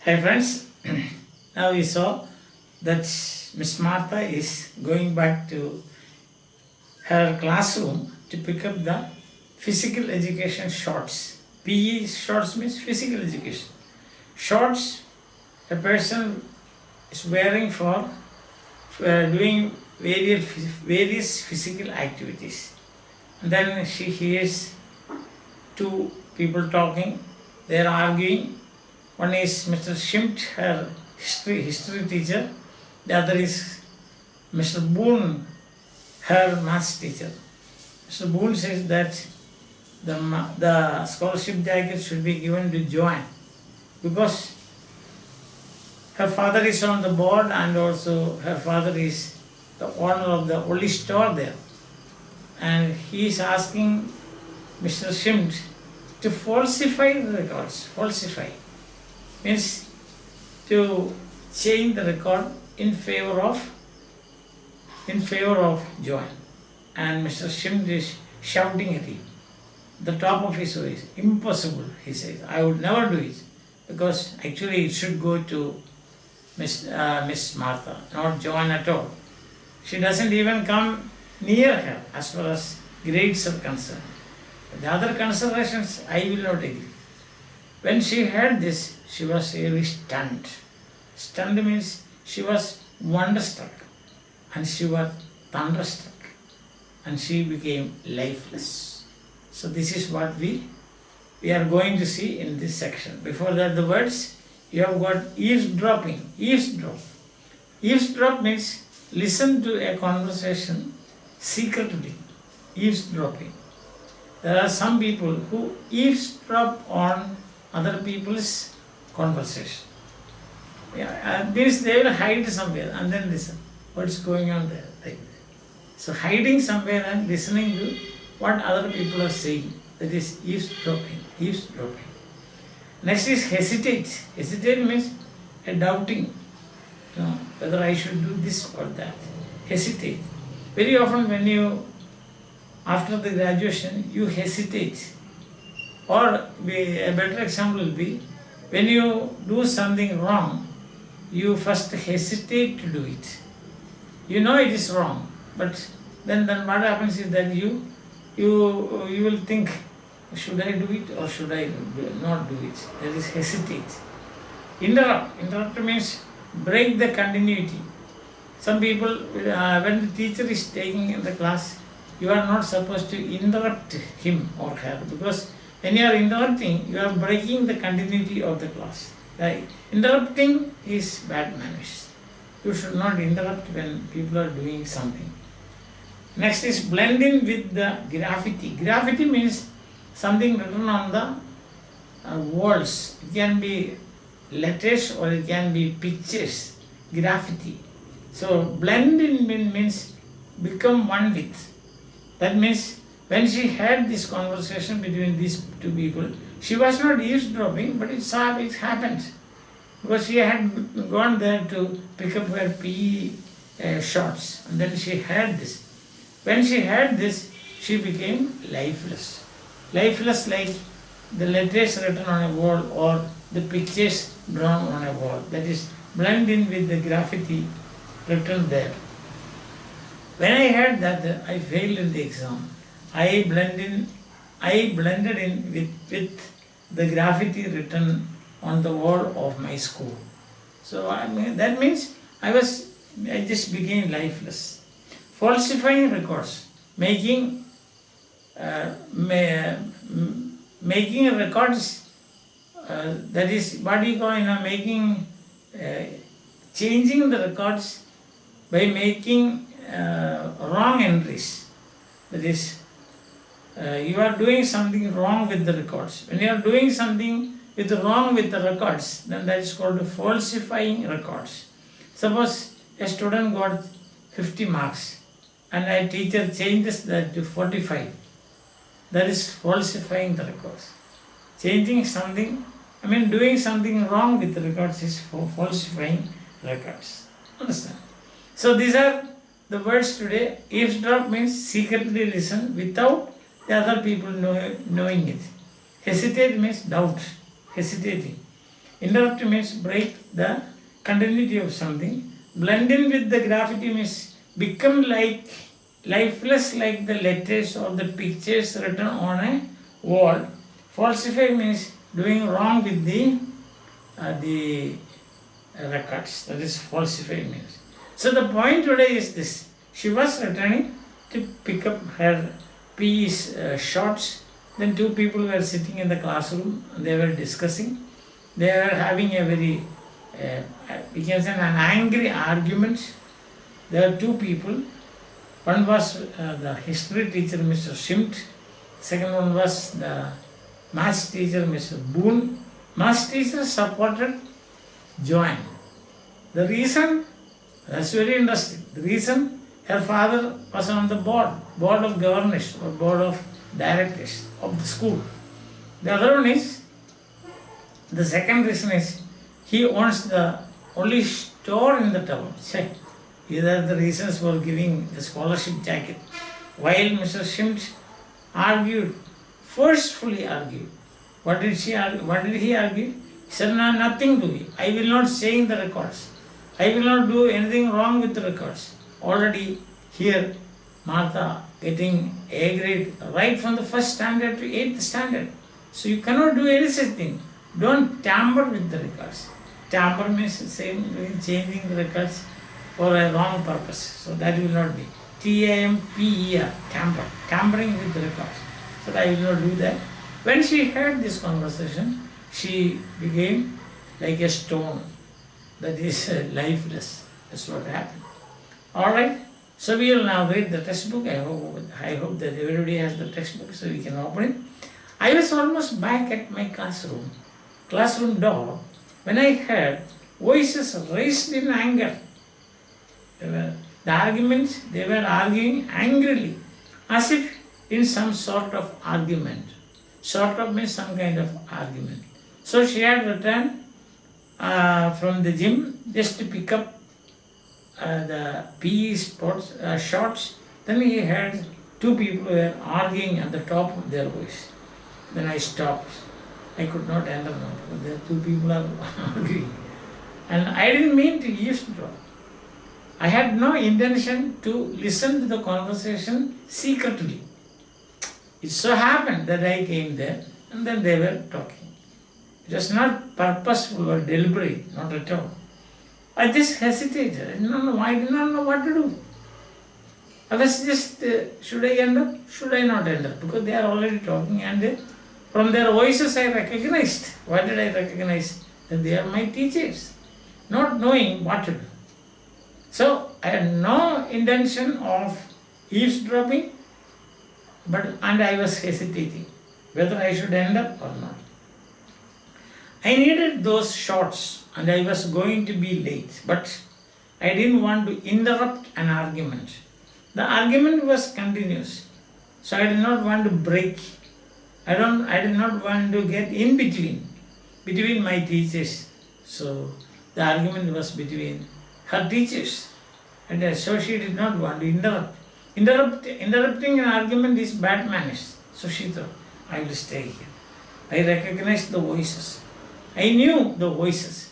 Hi friends, now we saw that Miss Marta is going back to her classroom to pick up the physical education shorts. PE shorts means physical education. Shorts a person is wearing for doing various physical activities. And then she hears two people talking, they are arguing. One is Mr. Schimt, her history teacher. The other is Mr. Boone, her maths teacher. Mr. Boone says that the scholarship jacket should be given to Joanne because her father is on the board and also her father is the owner of the only store there. And he is asking Mr. Schimt to falsify the records. Falsify means to change the record in favor of Joanne. And Mr. Schimt is shouting at him, the top of his voice, impossible, he says, I would never do it because actually it should go to Miss Martha, not Joanne at all. She doesn't even come near her as far as grades are concerned. The other considerations I will not agree. When she heard this, she was really stunned. Stunned means she was wonderstruck and she was thunderstruck and she became lifeless. So this is what we are going to see in this section. Before that, the words, you have got eavesdropping. Eavesdrop. Eavesdrop means listen to a conversation secretly. Eavesdropping. There are some people who eavesdrop on other people's conversation. Means they will hide somewhere and then listen. What's going on there? Like so hiding somewhere and listening to what other people are saying. That is eavesdropping. Eavesdropping. Next is hesitate. Hesitate means a doubting. Whether I should do this or that. Hesitate. Very often when you, after the graduation, you hesitate. Or a better example will be, when you do something wrong, you first hesitate to do it. You know it is wrong, but then what happens is that you will think, should I do it or should I not do it? That is hesitate. Interrupt. Interrupt means break the continuity. Some people, when the teacher is taking in the class, you are not supposed to interrupt him or her because when you are interrupting, you are breaking the continuity of the class. Right? Interrupting is bad manners. You should not interrupt when people are doing something. Next is blend in with the graffiti. Graffiti means something written on the walls. It can be letters or it can be pictures. Graffiti. So blend in means become one with. That means when she had this conversation between these two people, she was not eavesdropping, but it happened. Because she had gone there to pick up her PE shots, and then she had this. When she had this, she became lifeless. Lifeless like the letters written on a wall or the pictures drawn on a wall. That is, blend in with the graffiti written there. When I heard that, I failed in the exam. I blended in with the graffiti written on the wall of my school. So that means I just became lifeless. Falsifying records, making records. That is what you call changing the records by making wrong entries. That is, you are doing something wrong with the records. When you are doing something wrong with the records, then that is called falsifying records. Suppose a student got 50 marks and a teacher changes that to 45. That is falsifying the records. Changing something, doing something wrong with the records is falsifying records. Understand? So these are the words today. Eavesdrop means secretly listen without the other people knowing it. Hesitate means doubt, hesitating. Interrupt means break the continuity of something. Blend in with the graffiti means become like lifeless like the letters or the pictures written on a wall. Falsify means doing wrong with the records. That is falsify means. So the point today is this. She was returning to pick up her PE shorts. Then two people were sitting in the classroom. They were discussing. They were having a very, we can say, an angry argument. There were two people. One was the history teacher, Mr. Shimt. Second one was the maths teacher, Mr. Boone. Maths teacher supported Joanne. The reason, that's very interesting. The reason, her father was on the board of governors or board of directors of the school. The other one is, the second reason is, he owns the only store in the town. These are the reasons for giving the scholarship jacket. While Mr. Shimt argued, forcefully argued. What did she argue? What did he argue? He said, no, nothing to it. I will not change the records. I will not do anything wrong with the records. Already here, Marta getting A grade right from the first standard to 8th standard. So you cannot do any such thing. Don't tamper with the records. Tamper means same changing the records for a wrong purpose. So that will not be. T-A-M-P-E-R, tamper, tampering with the records. So I will not do that. When she heard this conversation, she became like a stone that is lifeless. That's what happened. Alright, so we will now read the textbook. I hope that everybody has the textbook so we can open it. I was almost back at my classroom door, when I heard voices raised in anger. The arguments, they were arguing angrily, as if in some sort of argument. Sort of means some kind of argument. So she had returned from the gym just to pick up the PE sports shorts. Then he heard two people were arguing at the top of their voice. Then I stopped. I could not enter now because there two people are arguing. And I didn't mean to eavesdrop. I had no intention to listen to the conversation secretly. It so happened that I came there and then they were talking. It was not purposeful or deliberate, not at all. I just hesitated. I did not know what to do. I was just, should I enter? Should I not enter? Because they are already talking and from their voices I recognized. What did I recognize? That they are my teachers, not knowing what to do. So I had no intention of eavesdropping, and I was hesitating whether I should end up or not. I needed those shorts and I was going to be late, but I didn't want to interrupt an argument. The argument was continuous, so I did not want to break. I did not want to get in between my teachers. So the argument was between her teachers, and so she did not want to interrupt. Interrupting an argument is bad manners. So she thought, I will stay here. I recognized the voices. I knew the voices.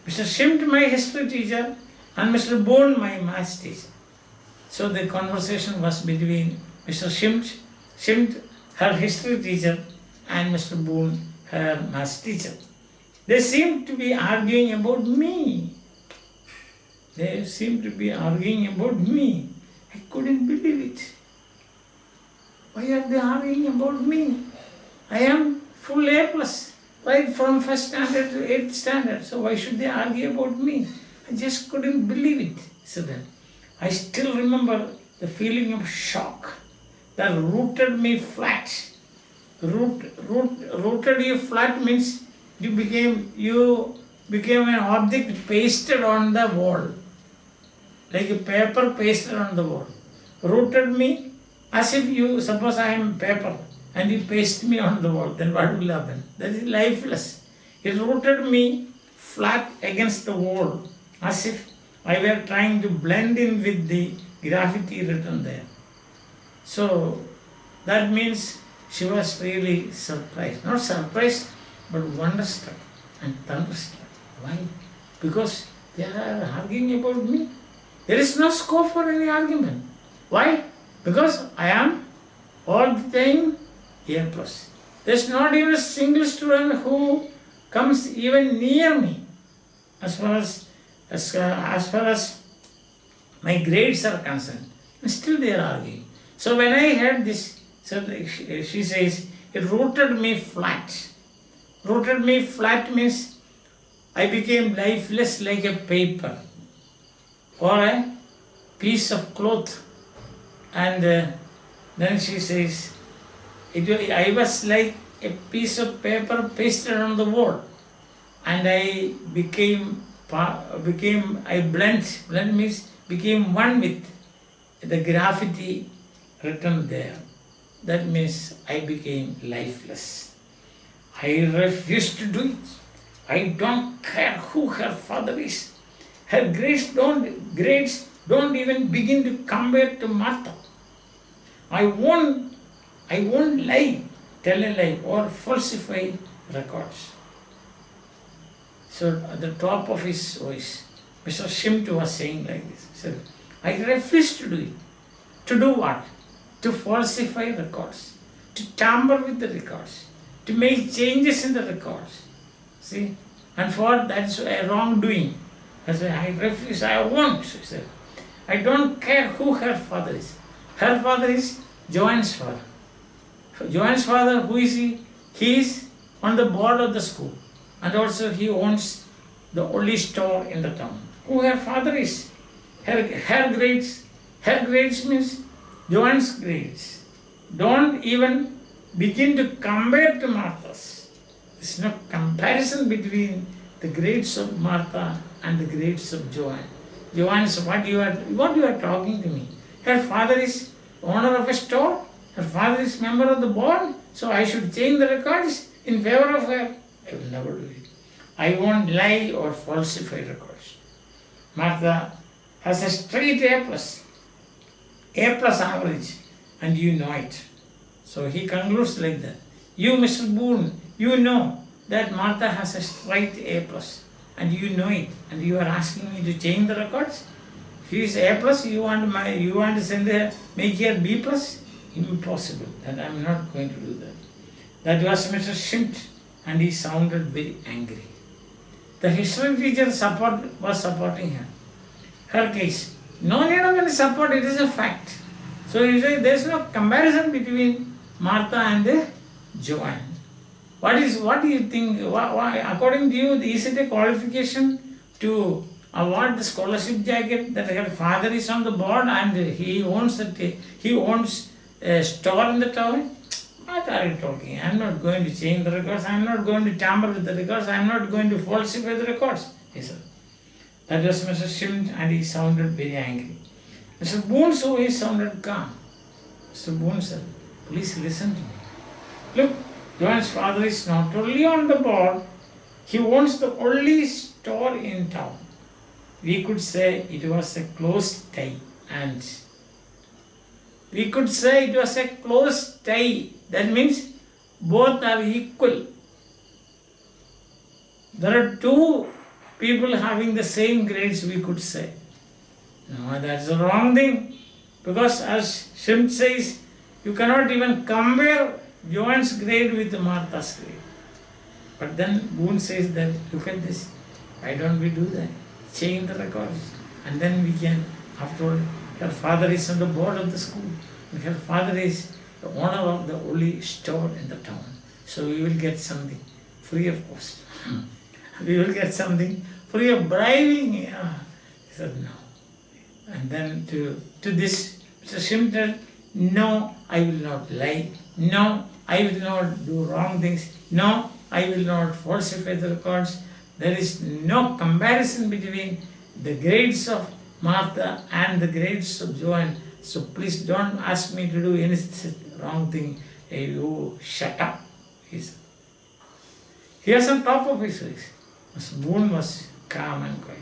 Mr. Shimt, my history teacher, and Mr. Boone, my maths teacher. So the conversation was between Mr. Shimt, her history teacher, and Mr. Boone, her maths teacher. They seemed to be arguing about me. They seemed to be arguing about me. I couldn't believe it. Why are they arguing about me? I am full A+, right from first standard to 8th standard. So why should they argue about me? I just couldn't believe it. So then, I still remember the feeling of shock that rooted me flat. Rooted you flat means you became an object pasted on the wall, like a paper pasted on the wall. Rooted me as if you, suppose I am paper and you paste me on the wall, then what will happen? That is lifeless. It rooted me flat against the wall as if I were trying to blend in with the graffiti written there. So that means she was really surprised. Not surprised, but wonderstruck. and thunderstruck. Why? Because they are arguing about me. There is no scope for any argument. Why? Because I am all the time A plus. There is not even a single student who comes even near me as far as my grades are concerned. And still they are arguing. So when I heard this, so she says, it rooted me flat. Rooted me flat means I became lifeless like a paper or a piece of cloth. And then she says, I was like a piece of paper pasted on the wall, and I became blend means became one with the graffiti written there. That means I became lifeless. I refused to do it. I don't care who her father is. Her grades don't even begin to compare to Marta. I won't lie, tell a lie or falsify records. So at the top of his voice, Mr. Shimt was saying like this. He said, I refuse to do it. To do what? To falsify records, to tamper with the records, to make changes in the records. See? And for that's a wrongdoing. I said, I refuse, I won't. She said, I don't care who her father is. Her father is Joanne's father. Joanne's father, who is he? He is on the board of the school. And also he owns the only store in the town. Who her father is? Her grades. Her grades means Joanne's grades. Don't even begin to compare to Martha's. There's no comparison between the grades of Marta and the grades of Joanne. Joanne is what you are talking to me. Her father is owner of a store. Her father is member of the board. So I should change the records in favor of her. I will never do it. I won't lie or falsify records. Martha has a straight A plus average, and you know it. So he concludes like that. You, Mr. Boone, you know that Martha has a straight A plus, and you know it, and you are asking me to change the records. She is A plus, you want to send her, make her B plus? Impossible, and I am not going to do that. That was Mr. Shimt, and he sounded very angry. The history teacher was supporting her. Her case. No need of any support, it is a fact. So you say there is no comparison between Martha and Joanne. What do you think? Why, according to you, is it a qualification to award the scholarship jacket that her father is on the board and he owns a store in the town? What are you talking? I am not going to change the records. I am not going to tamper with the records. I am not going to falsify the records. He said. That was Mr. Shimt, and he sounded very angry. Mr. Boone's voice sounded calm. Mr. Boone said, please listen to me. Look, Joanne's father is not only on the board, he owns the only store in town. We could say it was a close tie, and we could say it was a close tie. That means both are equal. There are two people having the same grades, we could say. No, that's the wrong thing. Because as Shimt says, you cannot even compare Joanne's grade with Martha's grade. But then Boone says that, look at this, why don't we do that? Change the records. And then we can, after all, her father is on the board of the school. And her father is the owner of the only store in the town. So we will get something free of cost. We will get something free of bribing. He said no. And then to this, Mr. Shimt said, no, I will not lie. No, I will not do wrong things. No, I will not falsify the records. There is no comparison between the grades of Martha and the grades of Joanne. So please don't ask me to do any wrong thing. Hey, you shut up. He said. He was on top of his voice. Mr. Boone was calm and quiet.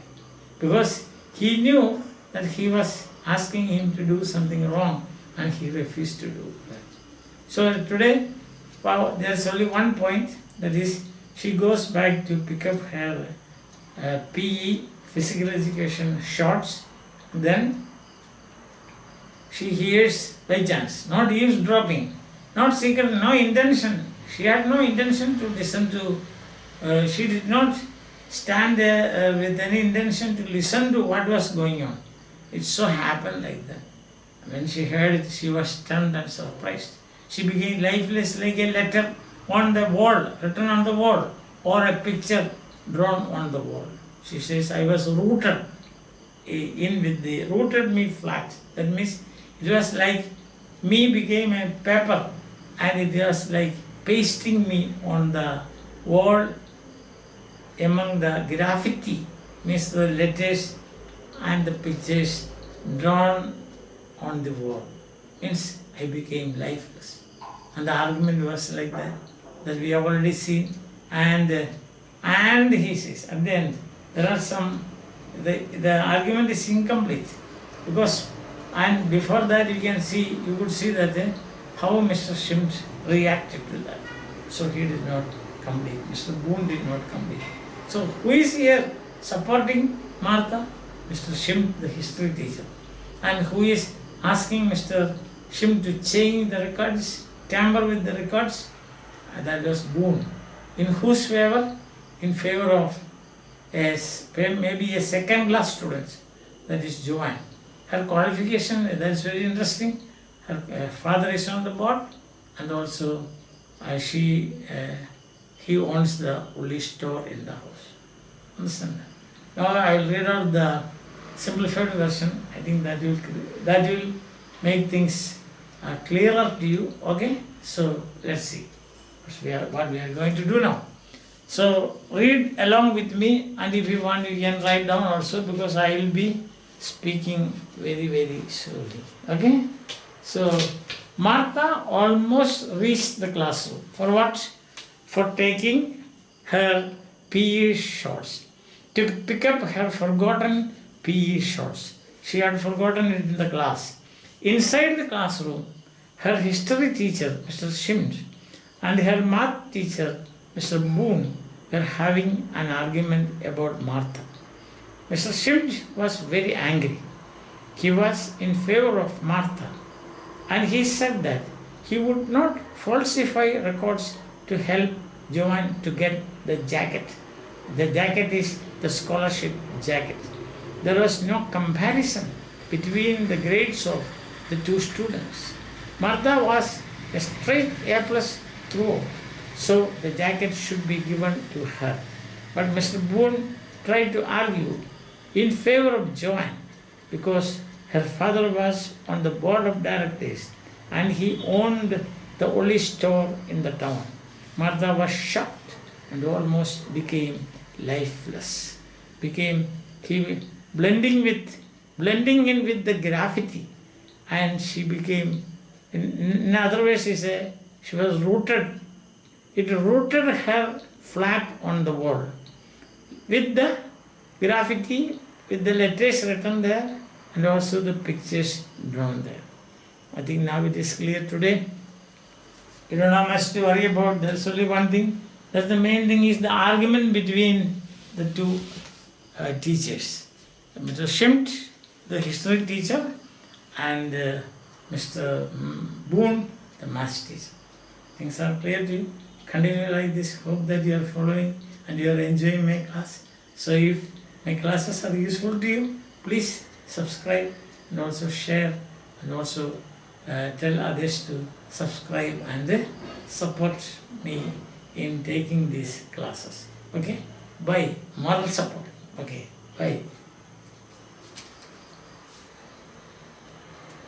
Because he knew that he was asking him to do something wrong, and he refused to do that. So today, there is only one point, that is, she goes back to pick up her PE, physical education shorts. Then she hears by chance, not eavesdropping, not secret, no intention. She had no intention to listen to, she did not stand there with any intention to listen to what was going on. It so happened like that. When she heard it, she was stunned and surprised. She became lifeless like a letter on the wall, written on the wall, or a picture drawn on the wall. She says, I was rooted in with the, rooted me flat. That means it was like me became a paper and it was like pasting me on the wall among the graffiti, means the letters and the pictures drawn on the wall. Means I became lifeless. And the argument was like that we have already seen. And he says, at the end, there are some, the argument is incomplete. Because, and before that you can see, you could see that how Mr. Shimt reacted to that. So he did not complete. Mr. Boone did not complete. So who is here supporting Marta? Mr. Shimt, the history teacher. And who is asking Mr. Shimt to change the records, tamper with the records? That was Boone. In whose favor? In favor of maybe a second class student, that is Joanne. Her qualification, that is very interesting. Her father is on the board, and also he owns the only store in the house. Understand that? Now I will read out the simplified version. I think that will make things clearer to you. Okay, so let's see what we are going to do now. So read along with me, and if you want you can write down also, because I will be speaking very, very slowly. Okay, so Martha almost reached the classroom. For what? For taking her PE shorts, to pick up her forgotten PE shorts. She had forgotten it in the class. Inside the classroom, her history teacher, Mr. Shimt, and her math teacher, Mr. Boone, were having an argument about Martha. Mr. Shimt was very angry. He was in favor of Martha, and he said that he would not falsify records to help Joanne to get the jacket. The jacket is the scholarship jacket. There was no comparison between the grades of the two students. Martha was a straight A+ throughout, so the jacket should be given to her. But Mr. Boone tried to argue in favor of Joanne because her father was on the board of directors and he owned the only store in the town. Martha was shocked and almost became lifeless. Blending in with the graffiti, and she became, in other words, she was rooted. It rooted her flat on the wall with the graffiti, with the letters written there, and also the pictures drawn there. I think now it is clear today. You don't have much to worry about. There's only one thing. That's the main thing, is the argument between the two teachers. Mr. Shimt, the history teacher, and Mr. Boone, the math teacher. Things are clear to you. Continue like this. Hope that you are following and you are enjoying my class. So if my classes are useful to you, please subscribe and also share, and also tell others to subscribe and support me in taking these classes. Okay? Bye. Moral support. Okay. Bye.